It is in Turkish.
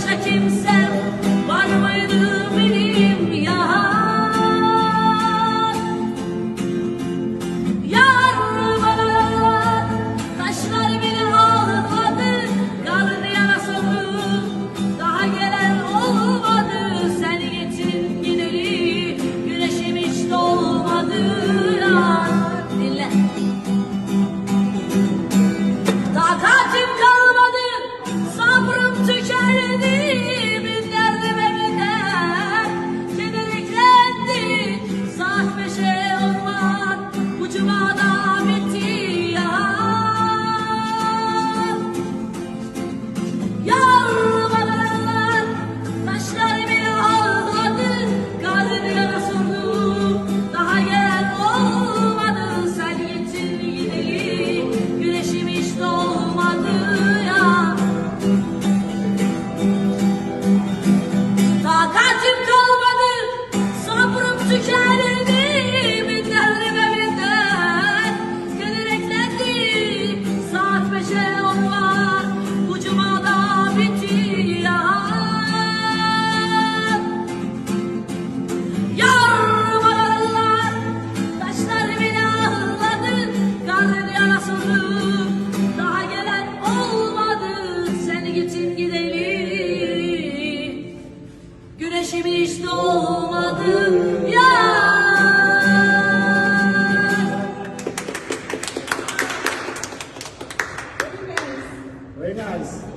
başka kimsem var mıydı benim yar bana taşlar beni ağladı, karnı yara soktu, daha gelen olmadı. Sen gittin gideli güneşim hiç doğmadı yar. Dinle. Takatim kalmadı, sabrım tükendi, bin derdime gider, kederiklendi. Saat 5'e olmak bu cumada bitti yar bana taşlar beni ağladı, karnı yara sordu, daha gelen olmadı. Sen gittin gideli güneşim hiç doğmadı ya. Takatim kalmadı, sabrım tükendi, bin derdime binden keder eklendi. Saat 5'e olmak bu cumada bitti yar bana taşlar beni ağladı, karnı yara sordu, daha gelen olmadı. Sen gittin gideli güneşim hiç doğmadı ya. Very nice.